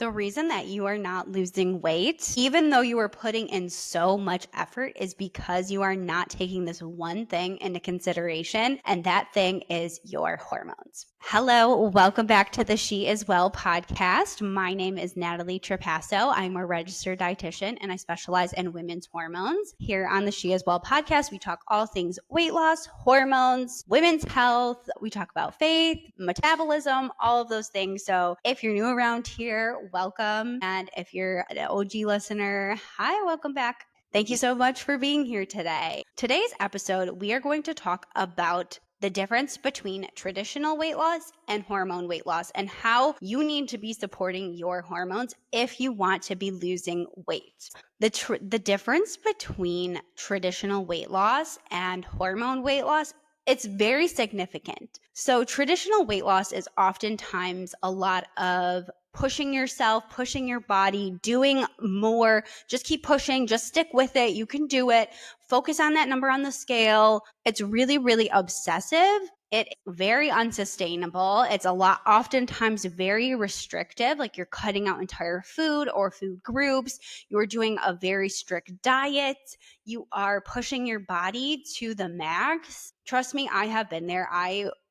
The reason that you are not losing weight, even though you are putting in so much effort, is because you are not taking this one thing into consideration, and that thing is your hormones. Hello, welcome back to the She Is Well podcast. My name is Natalie Trapasso. I'm a registered dietitian and I specialize in women's hormones. Here on the She Is Well podcast, we talk all things weight loss, hormones, women's health. We talk about faith, metabolism, all of those things. So if you're new around here, welcome. And if you're an OG listener, hi, welcome back. Thank you so much for being here today. Today's episode, we are going to talk about the difference between traditional weight loss and hormone weight loss and how you need to be supporting your hormones if you want to be losing weight. The difference between traditional weight loss and hormone weight loss, it's very significant. So traditional weight loss is oftentimes a lot of pushing yourself, pushing your body, doing more, just keep pushing, just stick with it. You can do it. Focus on that number on the scale. It's really, really obsessive. It's very unsustainable. It's oftentimes very restrictive, like you're cutting out entire food or food groups. You're doing a very strict diet. You are pushing your body to the max. Trust me, I have been there.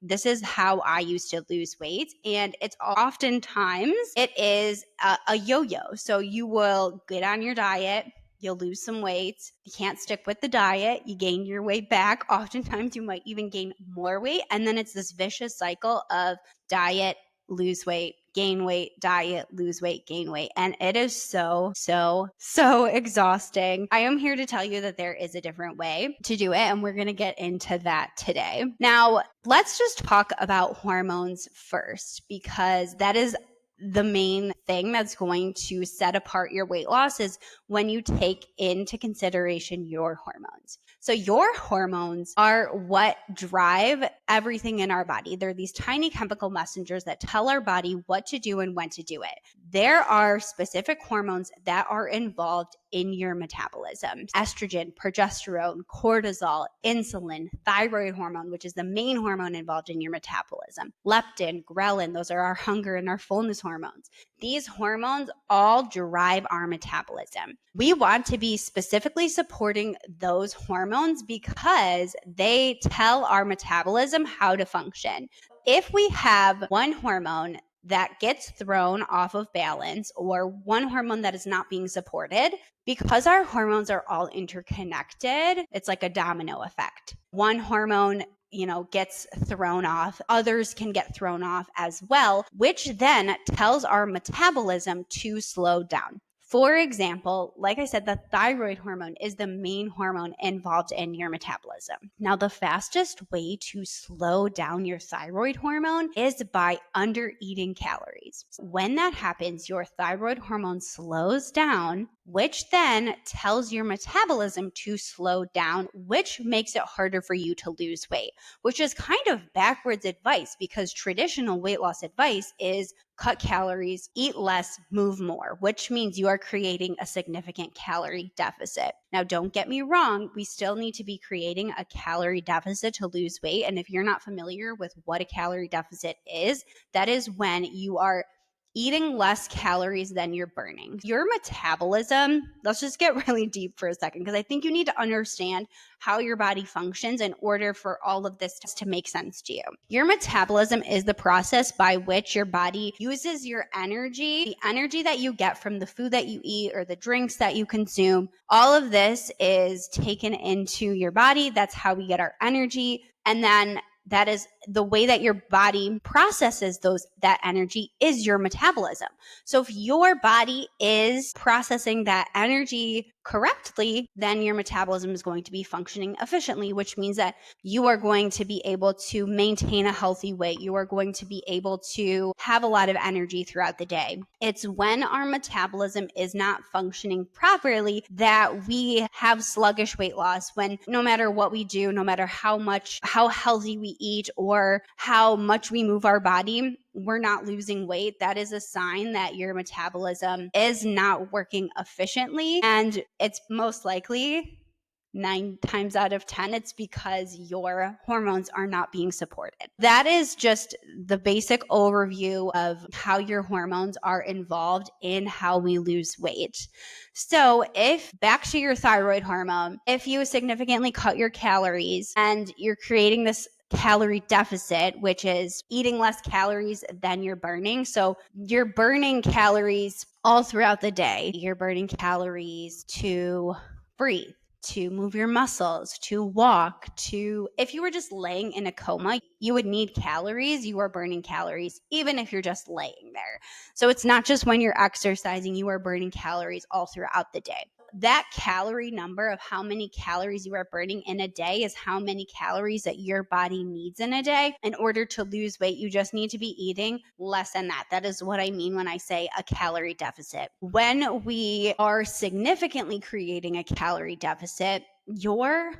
This is how I used to lose weight. And it's oftentimes, it is a yo-yo. So you will get on your diet, you'll lose some weight. You can't stick with the diet. You gain your weight back. Oftentimes, you might even gain more weight. And then it's this vicious cycle of diet, lose weight, gain weight, diet, lose weight, gain weight. And it is so exhausting. I am here to tell you that there is a different way to do it. And we're going to get into that today. Now, let's just talk about hormones first, because that is the main thing that's going to set apart your weight loss is when you take into consideration your hormones. So your hormones are what drive everything in our body. They're these tiny chemical messengers that tell our body what to do and when to do it. There are specific hormones that are involved in your metabolism: estrogen, progesterone, cortisol, insulin, thyroid hormone, which is the main hormone involved in your metabolism, leptin, ghrelin, those are our hunger and our fullness hormones. These hormones all drive our metabolism. We want to be specifically supporting those hormones because they tell our metabolism how to function. If we have one hormone that gets thrown off of balance or one hormone that is not being supported, because our hormones are all interconnected, it's like a domino effect. One hormone gets thrown off, others can get thrown off as well, which then tells our metabolism to slow down. For example, like I said, the thyroid hormone is the main hormone involved in your metabolism. Now, the fastest way to slow down your thyroid hormone is by under-eating calories. When that happens, your thyroid hormone slows down, which then tells your metabolism to slow down, which makes it harder for you to lose weight, which is kind of backwards advice because traditional weight loss advice is cut calories, eat less, move more, which means you are creating a significant calorie deficit. Now, don't get me wrong, we still need to be creating a calorie deficit to lose weight. And if you're not familiar with what a calorie deficit is, that is when you are eating less calories than you're burning. Your metabolism, let's just get really deep for a second, because I think you need to understand how your body functions in order for all of this to make sense to you. Your metabolism is the process by which your body uses your energy, the energy that you get from the food that you eat or the drinks that you consume. All of this is taken into your body. That's how we get our energy. And then that is the way that your body processes that energy is your metabolism. So if your body is processing that energy correctly, then your metabolism is going to be functioning efficiently, which means that you are going to be able to maintain a healthy weight. You are going to be able to have a lot of energy throughout the day. It's when our metabolism is not functioning properly that we have sluggish weight loss, when no matter what we do, no matter how healthy we eat or how much we move our body, we're not losing weight. That is a sign that your metabolism is not working efficiently. And it's most likely 9 times out of 10, it's because your hormones are not being supported. That is just the basic overview of how your hormones are involved in how we lose weight. So if back to your thyroid hormone, if you significantly cut your calories and you're creating this calorie deficit, which is eating less calories than you're burning. So you're burning calories all throughout the day. You're burning calories to breathe, to move your muscles, to walk, to if you were just laying in a coma, you would need calories. You are burning calories even if you're just laying there. So it's not just when you're exercising, you are burning calories all throughout the day. That calorie number of how many calories you are burning in a day is how many calories that your body needs in a day. In order to lose weight, you just need to be eating less than that. That is what I mean when I say a calorie deficit. When we are significantly creating a calorie deficit, your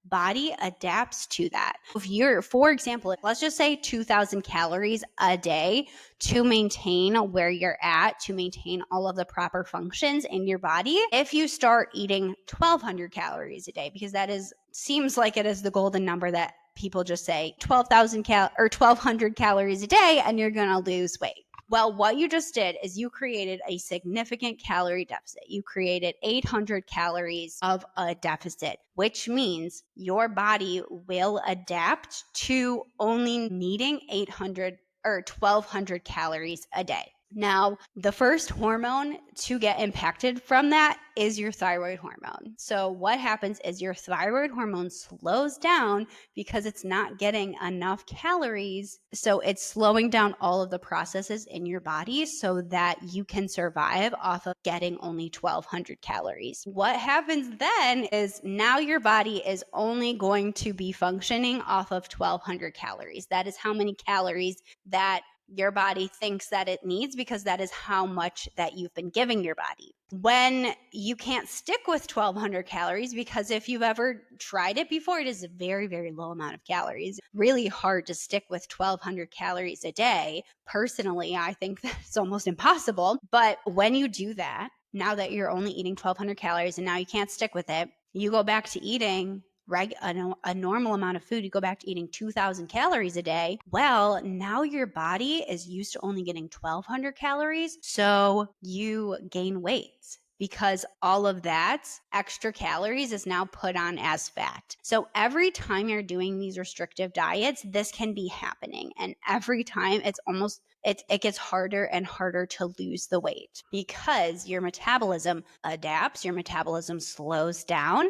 body adapts to that. If you're, for example, let's just say 2,000 calories a day to maintain where you're at, to maintain all of the proper functions in your body. If you start eating 1,200 calories a day, because that seems like it is the golden number that people just say 12,000 or 1,200 calories a day and you're going to lose weight. Well, what you just did is you created a significant calorie deficit. You created 800 calories of a deficit, which means your body will adapt to only needing 800 or 1,200 calories a day. Now, the first hormone to get impacted from that is your thyroid hormone. So what happens is your thyroid hormone slows down because it's not getting enough calories. So it's slowing down all of the processes in your body so that you can survive off of getting only 1,200 calories. What happens then is now your body is only going to be functioning off of 1,200 calories. That is how many calories that your body thinks that it needs, because that is how much that you've been giving your body. When you can't stick with 1,200 calories, because if you've ever tried it before, it is a very, very low amount of calories. Really hard to stick with 1,200 calories a day. Personally, I think that's almost impossible. But when you do that, now that you're only eating 1,200 calories and now you can't stick with it, you go back to eating a normal amount of food, you go back to eating 2,000 calories a day. Well, now your body is used to only getting 1,200 calories. So you gain weight because all of that extra calories is now put on as fat. So every time you're doing these restrictive diets, this can be happening. And every time it gets harder and harder to lose the weight because your metabolism adapts, your metabolism slows down.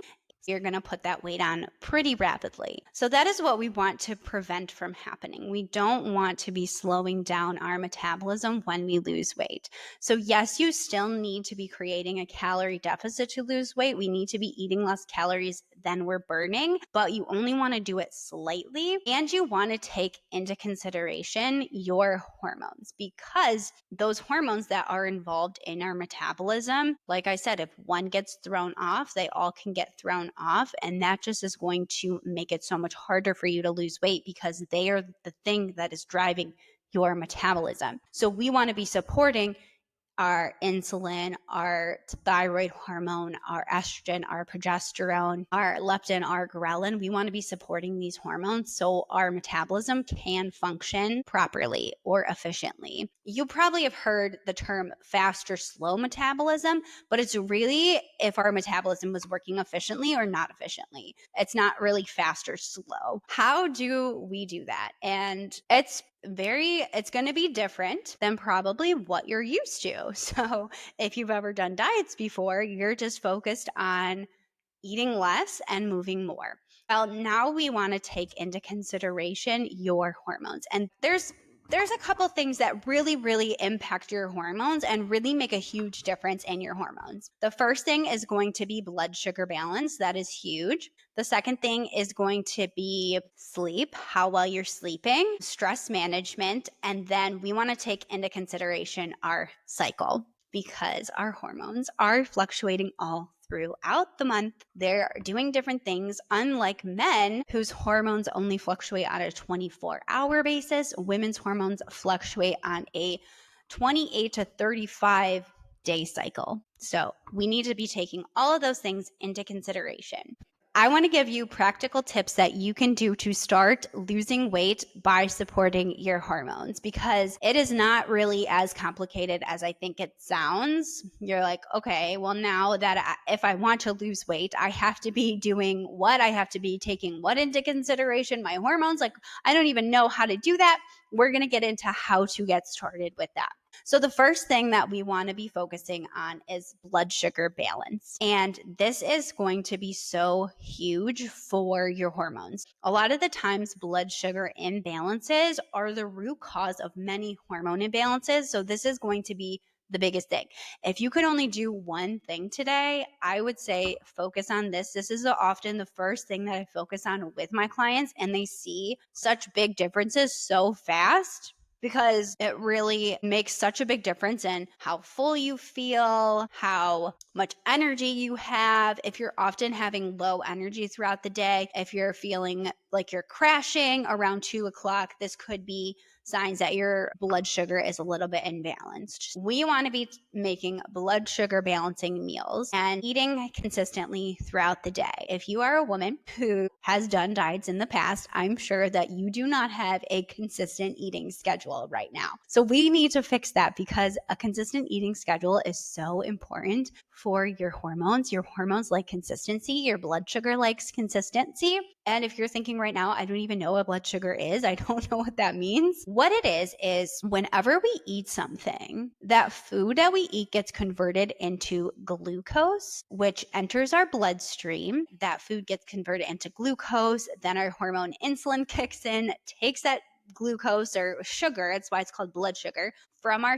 You're going to put that weight on pretty rapidly. So that is what we want to prevent from happening. We don't want to be slowing down our metabolism when we lose weight. So yes, you still need to be creating a calorie deficit to lose weight. We need to be eating less calories than we're burning, but you only want to do it slightly, and you want to take into consideration your hormones, because those hormones that are involved in our metabolism, like I said, if one gets thrown off, they all can get thrown off, and that just is going to make it so much harder for you to lose weight because they are the thing that is driving your metabolism. So we want to be supporting our insulin, our thyroid hormone, our estrogen, our progesterone, our leptin, our ghrelin. We want to be supporting these hormones so our metabolism can function properly or efficiently. You probably have heard the term fast or slow metabolism, but it's really if our metabolism was working efficiently or not efficiently. It's not really fast or slow. How do we do that? And it's going to be different than probably what you're used to. So if you've ever done diets before, you're just focused on eating less and moving more. Well, now we want to take into consideration your hormones. And there's a couple things that really, really impact your hormones and really make a huge difference in your hormones. The first thing is going to be blood sugar balance. That is huge. The second thing is going to be sleep, how well you're sleeping, stress management, and then we want to take into consideration our cycle, because our hormones are fluctuating all throughout the month. They're doing different things. Unlike men, whose hormones only fluctuate on a 24-hour basis, women's hormones fluctuate on a 28 to 35-day cycle. So we need to be taking all of those things into consideration. I want to give you practical tips that you can do to start losing weight by supporting your hormones, because it is not really as complicated as I think it sounds. You're like, okay, well, now that if I want to lose weight, I have to be doing what? I have to be taking what into consideration? My hormones? Like, I don't even know how to do that. We're going to get into how to get started with that. So the first thing that we want to be focusing on is blood sugar balance. And this is going to be so huge for your hormones. A lot of the times blood sugar imbalances are the root cause of many hormone imbalances. So this is going to be the biggest thing. If you could only do one thing today, I would say focus on this. This is often the first thing that I focus on with my clients, and they see such big differences so fast, because it really makes such a big difference in how full you feel, how much energy you have. If you're often having low energy throughout the day, if you're feeling like you're crashing around 2 o'clock, this could be signs that your blood sugar is a little bit imbalanced. We want to be making blood sugar balancing meals and eating consistently throughout the day. If you are a woman who has done diets in the past, I'm sure that you do not have a consistent eating schedule right now. So we need to fix that, because a consistent eating schedule is so important for your hormones. Your hormones like consistency. Your blood sugar likes consistency. And if you're thinking right now, I don't even know what blood sugar is, I don't know what that means. What it is whenever we eat something, that food that we eat gets converted into glucose, which enters our bloodstream. That food gets converted into glucose. Then our hormone insulin kicks in, takes that glucose or sugar, that's why it's called blood sugar, from our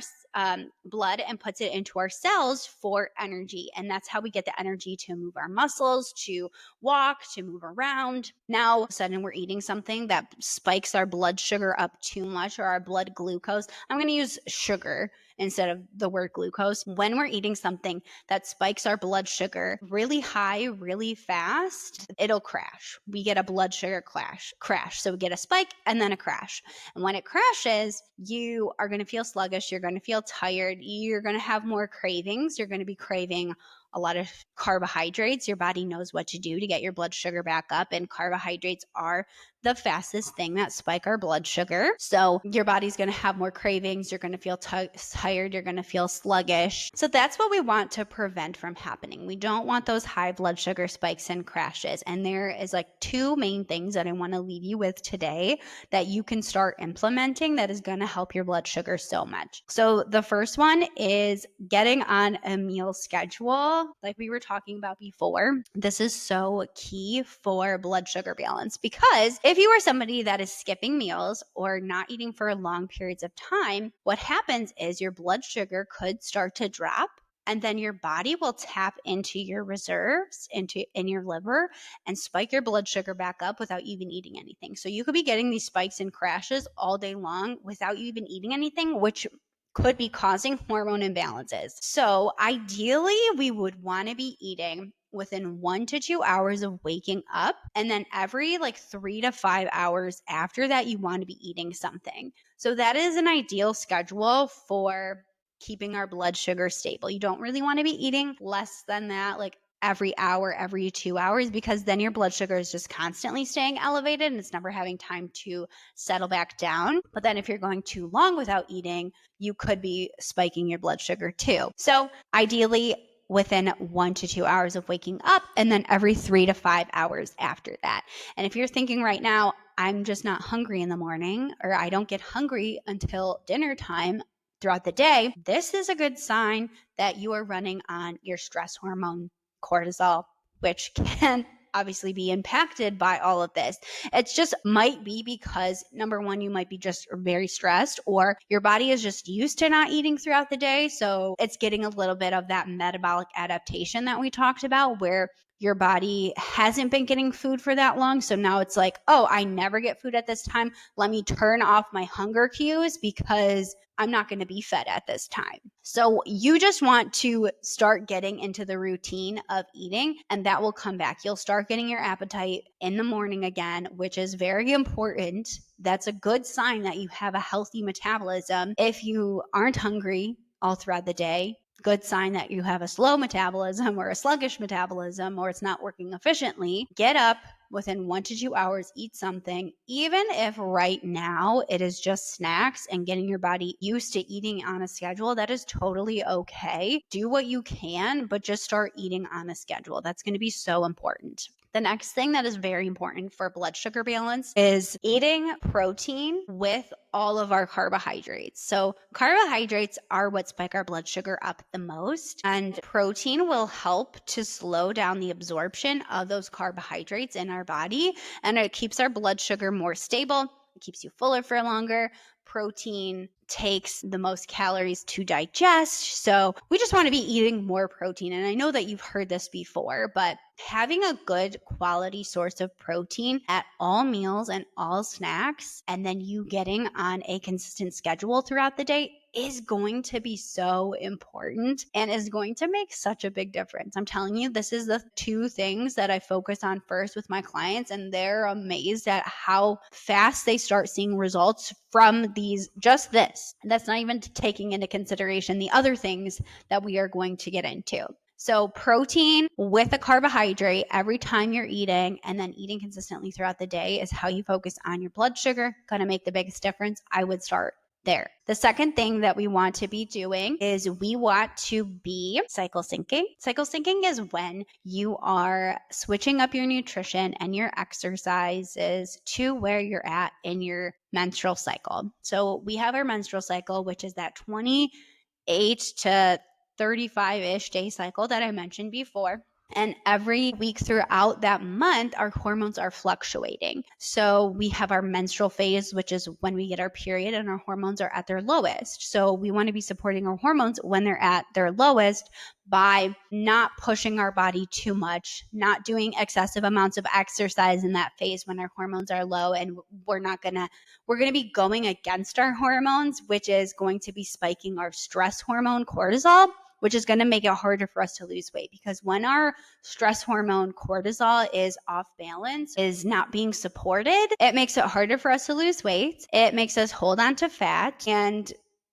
blood and puts it into our cells for energy. And that's how we get the energy to move our muscles, to walk, to move around. Now, all of a sudden, we're eating something that spikes our blood sugar up too much, or our blood glucose. I'm going to use sugar instead of the word glucose. When we're eating something that spikes our blood sugar really high, really fast, it'll crash. We get a blood sugar crash. So we get a spike and then a crash. And when it crashes, you are going to feel sluggish. You're going to feel tired. You're going to have more cravings. You're going to be craving a lot of carbohydrates. Your body knows what to do to get your blood sugar back up, and carbohydrates are the fastest thing that spike our blood sugar. So your body's going to have more cravings. You're going to feel tired. You're going to feel sluggish. So that's what we want to prevent from happening. We don't want those high blood sugar spikes and crashes. And there is like two main things that I want to leave you with today that you can start implementing that is going to help your blood sugar so much. So the first one is getting on a meal schedule, like we were talking about before. This is so key for blood sugar balance, because if you are somebody that is skipping meals or not eating for long periods of time, what happens is your blood sugar could start to drop, and then your body will tap into your reserves in your liver and spike your blood sugar back up without even eating anything. So you could be getting these spikes and crashes all day long without you even eating anything, which could be causing hormone imbalances. So ideally, we would want to be eating within 1 to 2 hours of waking up. And then every like 3 to 5 hours after that, you want to be eating something. So that is an ideal schedule for keeping our blood sugar stable. You don't really want to be eating less than that, like every hour, every 2 hours, because then your blood sugar is just constantly staying elevated and it's never having time to settle back down. But then if you're going too long without eating, you could be spiking your blood sugar too. So ideally, within 1 to 2 hours of waking up, and then every 3 to 5 hours after that. And if you're thinking right now, I'm just not hungry in the morning, or I don't get hungry until dinner time throughout the day, this is a good sign that you are running on your stress hormone, cortisol, which can obviously be impacted by all of this. It's just might be because, number one, you might be just very stressed, or your body is just used to not eating throughout the day. So it's getting a little bit of that metabolic adaptation that we talked about, where your body hasn't been getting food for that long. So now it's like, oh, I never get food at this time. Let me turn off my hunger cues because I'm not going to be fed at this time. So you just want to start getting into the routine of eating, and that will come back. You'll start getting your appetite in the morning again, which is very important. That's a good sign that you have a healthy metabolism. If you aren't hungry all throughout the day, good sign that you have a slow metabolism or a sluggish metabolism or it's not working efficiently, get up within 1 to 2 hours, eat something. Even if right now it is just snacks and getting your body used to eating on a schedule, that is totally okay. Do what you can, but just start eating on a schedule. That's going to be so important. The next thing that is very important for blood sugar balance is eating protein with all of our carbohydrates. So carbohydrates are what spike our blood sugar up the most, and protein will help to slow down the absorption of those carbohydrates in our body, and it keeps our blood sugar more stable. It keeps you fuller for longer. Protein takes the most calories to digest. So we just want to be eating more protein. And I know that you've heard this before, but having a good quality source of protein at all meals and all snacks, and then you getting on a consistent schedule throughout the day is going to be so important and is going to make such a big difference. I'm telling you, this is the 2 things that I focus on first with my clients, and they're amazed at how fast they start seeing results from these, just this. And that's not even taking into consideration the other things that we are going to get into. So protein with a carbohydrate every time you're eating, and then eating consistently throughout the day is how you focus on your blood sugar. Going to make the biggest difference. I would start there. The second thing that we want to be doing is we want to be cycle syncing. Cycle syncing is when you are switching up your nutrition and your exercises to where you're at in your menstrual cycle. So we have our menstrual cycle, which is that 28 to 35-ish day cycle that I mentioned before. And every week throughout that month, our hormones are fluctuating. So we have our menstrual phase, which is when we get our period and our hormones are at their lowest. So we want to be supporting our hormones when they're at their lowest by not pushing our body too much, not doing excessive amounts of exercise in that phase when our hormones are low. And we're going to be going against our hormones, which is going to be spiking our stress hormone cortisol, which is going to make it harder for us to lose weight, because when our stress hormone cortisol is off balance, is not being supported, it makes it harder for us to lose weight. It makes us hold on to fat, and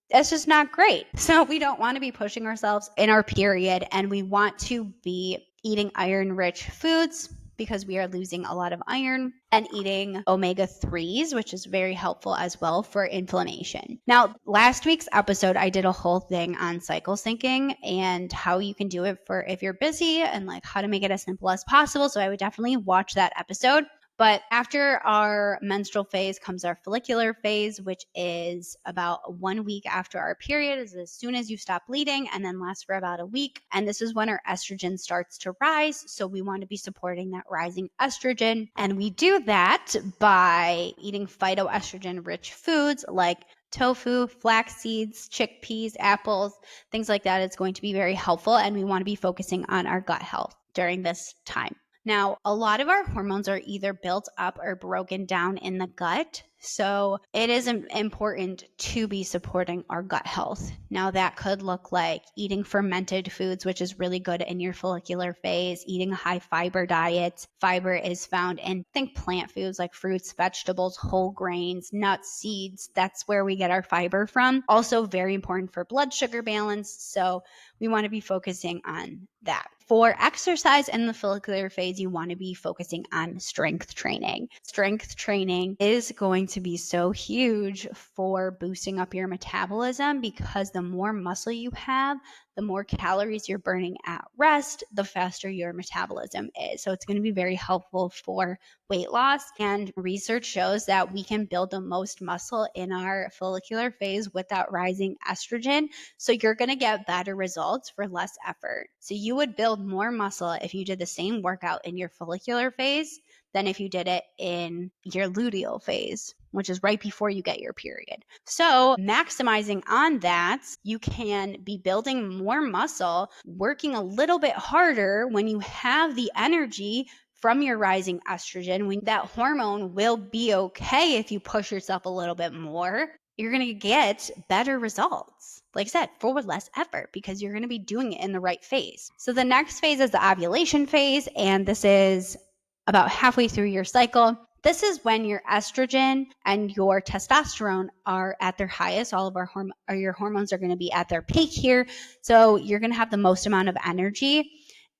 it's just not great. So we don't want to be pushing ourselves in our period, and we want to be eating iron-rich foods because we are losing a lot of iron, and eating omega-3s, which is very helpful as well for inflammation. Now, last week's episode, I did a whole thing on cycle syncing and how you can do it for if you're busy, and like how to make it as simple as possible. So I would definitely watch that episode. But after our menstrual phase comes our follicular phase, which is about 1 week after our period, is as soon as you stop bleeding, and then lasts for about a week. And this is when our estrogen starts to rise. So we want to be supporting that rising estrogen. And we do that by eating phytoestrogen rich foods like tofu, flax seeds, chickpeas, apples, things like that. It's going to be very helpful. And we want to be focusing on our gut health during this time. Now, a lot of our hormones are either built up or broken down in the gut. So it is important to be supporting our gut health. Now, that could look like eating fermented foods, which is really good in your follicular phase, eating a high fiber diet. Fiber is found in, plant foods like fruits, vegetables, whole grains, nuts, seeds. That's where we get our fiber from. Also very important for blood sugar balance. So we want to be focusing on that. For exercise in the follicular phase, you want to be focusing on strength training. Strength training is going to be so huge for boosting up your metabolism, because the more muscle you have, the more calories you're burning at rest, the faster your metabolism is. So it's going to be very helpful for weight loss. And research shows that we can build the most muscle in our follicular phase without rising estrogen. So you're going to get better results for less effort. So you would build more muscle if you did the same workout in your follicular phase than if you did it in your luteal phase, which is right before you get your period. So maximizing on that, you can be building more muscle, working a little bit harder when you have the energy from your rising estrogen. When that hormone will be okay if you push yourself a little bit more, you're going to get better results. Like I said, for less effort, because you're going to be doing it in the right phase. So the next phase is the ovulation phase, and this is about halfway through your cycle. This is when your estrogen and your testosterone are at their highest. All of your hormones are going to be at their peak here. So you're going to have the most amount of energy.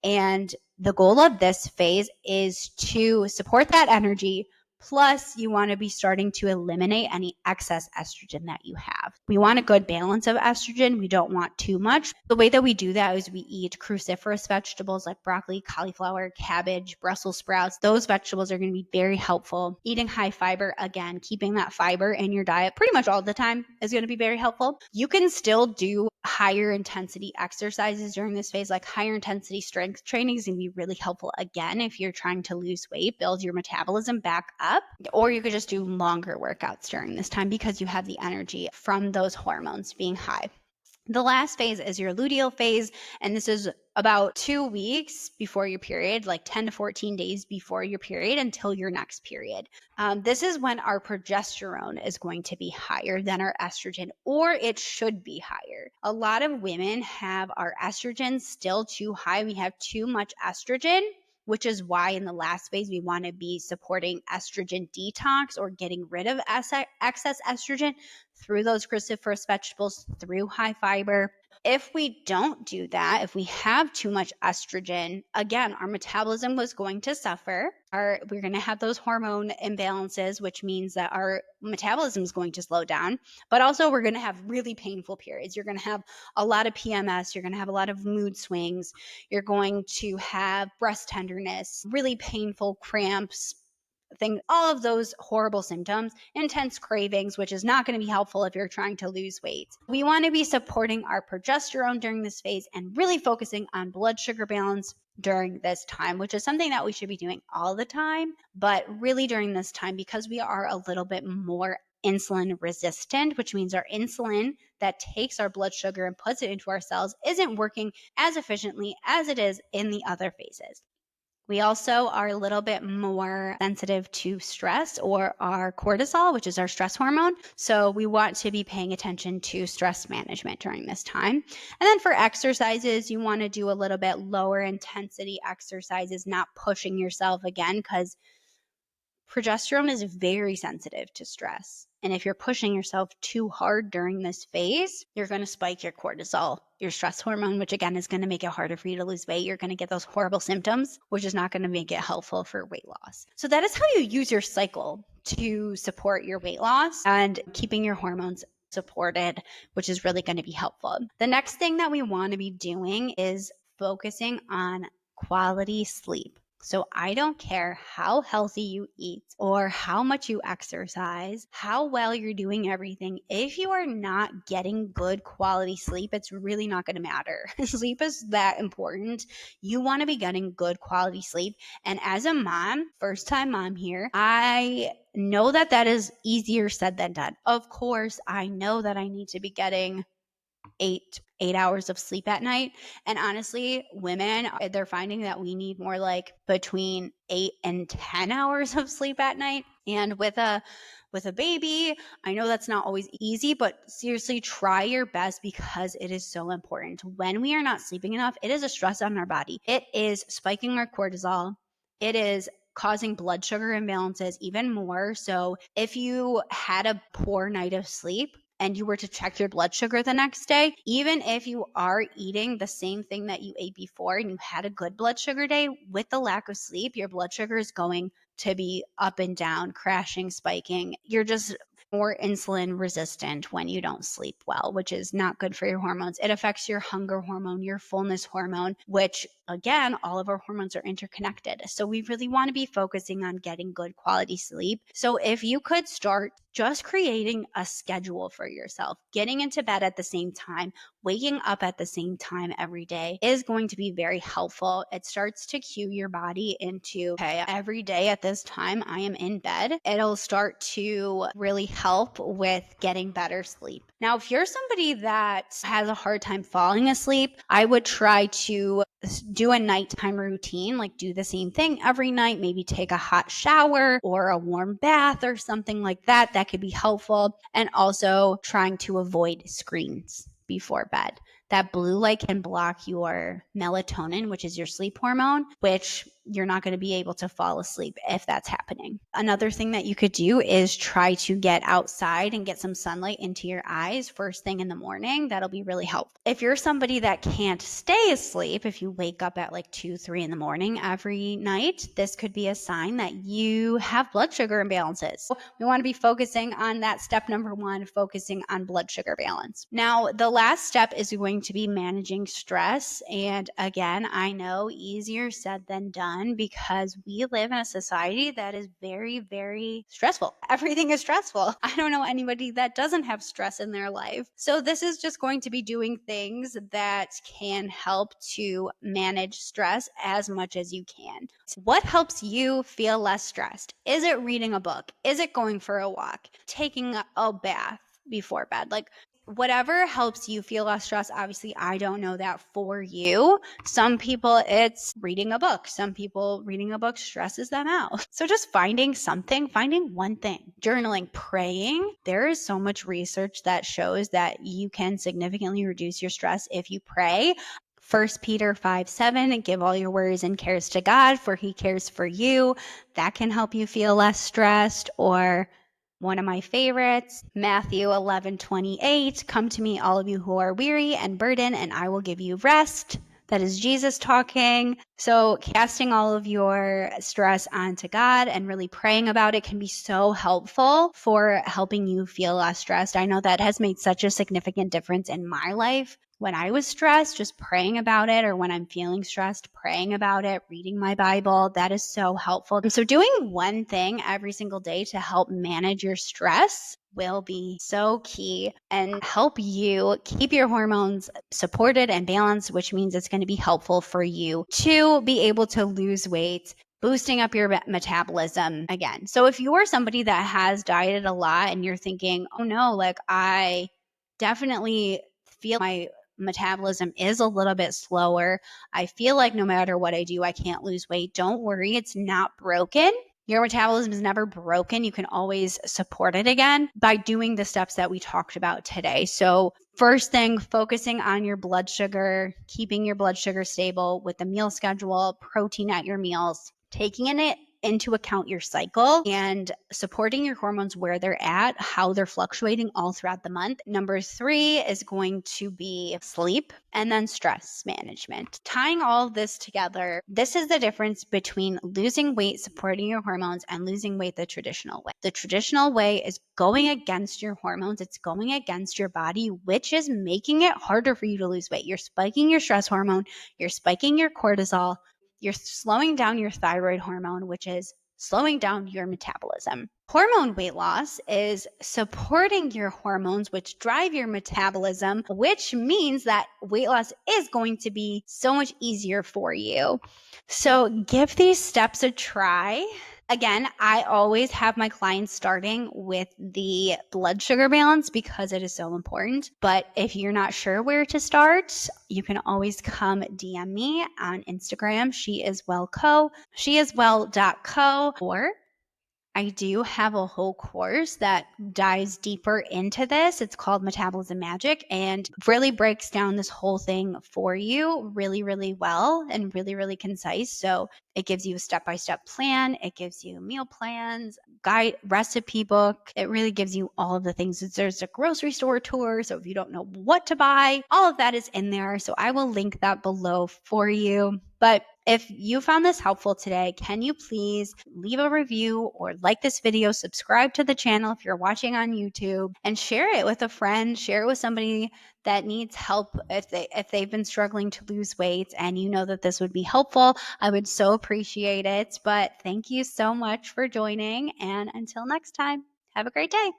And the goal of this phase is to support that energy. Plus, you want to be starting to eliminate any excess estrogen that you have. We want a good balance of estrogen. We don't want too much. The way that we do that is we eat cruciferous vegetables like broccoli, cauliflower, cabbage, Brussels sprouts. Those vegetables are going to be very helpful. Eating high fiber, again, keeping that fiber in your diet pretty much all the time is going to be very helpful. You can still do higher intensity exercises during this phase, like higher intensity strength training is going to be really helpful again if you're trying to lose weight, build your metabolism back up, or you could just do longer workouts during this time because you have the energy from those hormones being high. The last phase is your luteal phase, and this is about 2 weeks before your period, like 10 to 14 days before your period until your next period. This is when our progesterone is going to be higher than our estrogen, or it should be higher. A lot of women have our estrogen still too high. We have too much estrogen, which is why in the last phase we want to be supporting estrogen detox or getting rid of excess estrogen through those cruciferous vegetables, through high fiber. If we don't do that, if we have too much estrogen, again, our metabolism was going to suffer. We're going to have those hormone imbalances, which means that our metabolism is going to slow down, but also we're going to have really painful periods. You're going to have a lot of PMS. You're going to have a lot of mood swings. You're going to have breast tenderness, really painful cramps, all of those horrible symptoms, intense cravings, which is not going to be helpful if you're trying to lose weight. We want to be supporting our progesterone during this phase and really focusing on blood sugar balance during this time, which is something that we should be doing all the time, but really during this time because we are a little bit more insulin resistant, which means our insulin that takes our blood sugar and puts it into our cells isn't working as efficiently as it is in the other phases. We also are a little bit more sensitive to stress or our cortisol, which is our stress hormone. So we want to be paying attention to stress management during this time. And then for exercises, you want to do a little bit lower intensity exercises, not pushing yourself again, because progesterone is very sensitive to stress. And if you're pushing yourself too hard during this phase, you're going to spike your cortisol, your stress hormone, which again is going to make it harder for you to lose weight. You're going to get those horrible symptoms, which is not going to make it helpful for weight loss. So that is how you use your cycle to support your weight loss and keeping your hormones supported, which is really going to be helpful. The next thing that we want to be doing is focusing on quality sleep. So I don't care how healthy you eat or how much you exercise, how well you're doing everything. If you are not getting good quality sleep, it's really not going to matter. Sleep is that important. You want to be getting good quality sleep. And as a mom, first time mom here, I know that that is easier said than done. Of course, I know that I need to be getting 8 hours of sleep at night. And honestly, women, they're finding that we need more like between 8 and 10 hours of sleep at night. And with a baby, I know that's not always easy, but seriously, try your best because it is so important. When we are not sleeping enough, it is a stress on our body. It is spiking our cortisol. It is causing blood sugar imbalances even more. So if you had a poor night of sleep, and you were to check your blood sugar the next day, even if you are eating the same thing that you ate before and you had a good blood sugar day, with the lack of sleep, your blood sugar is going to be up and down, crashing, spiking. You're just more insulin resistant when you don't sleep well, which is not good for your hormones. It affects your hunger hormone, your fullness hormone, which again, all of our hormones are interconnected. So we really want to be focusing on getting good quality sleep. So if you could start just creating a schedule for yourself, getting into bed at the same time, waking up at the same time every day is going to be very helpful. It starts to cue your body into, okay, every day at this time I am in bed. It'll start to really help with getting better sleep. Now, if you're somebody that has a hard time falling asleep, I would try to do a nighttime routine, like do the same thing every night, maybe take a hot shower or a warm bath or something like that. That could be helpful. And also trying to avoid screens before bed. That blue light can block your melatonin, which is your sleep hormone, which you're not going to be able to fall asleep if that's happening. Another thing that you could do is try to get outside and get some sunlight into your eyes first thing in the morning. That'll be really helpful. If you're somebody that can't stay asleep, if you wake up at like 2, 3 in the morning every night, this could be a sign that you have blood sugar imbalances. We want to be focusing on that step number 1, focusing on blood sugar balance. Now, the last step is going to be managing stress. And again, I know easier said than done because we live in a society that is very, very stressful. Everything is stressful. I don't know anybody that doesn't have stress in their life. So this is just going to be doing things that can help to manage stress as much as you can. What helps you feel less stressed? Is it reading a book? Is it going for a walk? Taking a bath before bed? Like, whatever helps you feel less stressed. Obviously, I don't know that for you. Some people, it's reading a book. Some people, reading a book stresses them out. So just finding one thing. Journaling, praying. There is so much research that shows that you can significantly reduce your stress if you pray. 1 Peter 5:7, give all your worries and cares to God, for he cares for you. That can help you feel less stressed. Or one of my favorites, Matthew 11:28, come to me, all of you who are weary and burdened, and I will give you rest. That is Jesus talking. So casting all of your stress onto God and really praying about it can be so helpful for helping you feel less stressed. I know that has made such a significant difference in my life. When I was stressed, just praying about it, or when I'm feeling stressed, praying about it, reading my Bible, that is so helpful. So doing one thing every single day to help manage your stress will be so key and help you keep your hormones supported and balanced, which means it's going to be helpful for you to be able to lose weight, boosting up your metabolism again. So if you're somebody that has dieted a lot and you're thinking, oh no, like I definitely feel my metabolism is a little bit slower. I feel like no matter what I do, I can't lose weight. Don't worry, it's not broken. Your metabolism is never broken. You can always support it again by doing the steps that we talked about today. So first thing, focusing on your blood sugar, keeping your blood sugar stable with the meal schedule, protein at your meals, taking it into account your cycle and supporting your hormones where they're at, how they're fluctuating all throughout the month. Number 3 is going to be sleep, and then stress management. Tying all of this together, this is the difference between losing weight, supporting your hormones, and losing weight the traditional way. The traditional way is going against your hormones. It's going against your body, which is making it harder for you to lose weight. You're spiking your stress hormone, you're spiking your cortisol, you're slowing down your thyroid hormone, which is slowing down your metabolism. Hormone weight loss is supporting your hormones, which drive your metabolism, which means that weight loss is going to be so much easier for you. So give these steps a try. Again, I always have my clients starting with the blood sugar balance because it is so important. But if you're not sure where to start, you can always come DM me on Instagram. She is well.co, or I do have a whole course that dives deeper into this. It's called Metabolism Magic and really breaks down this whole thing for you really, really well and really, really concise. So it gives you a step-by-step plan. It gives you meal plans, guide, recipe book. It really gives you all of the things. There's a grocery store tour. So if you don't know what to buy, all of that is in there. So I will link that below for you. But if you found this helpful today, can you please leave a review or like this video, subscribe to the channel if you're watching on YouTube, and share it with a friend, share it with somebody that needs help if they've been struggling to lose weight and you know that this would be helpful. I would so appreciate it. But thank you so much for joining, and until next time, have a great day.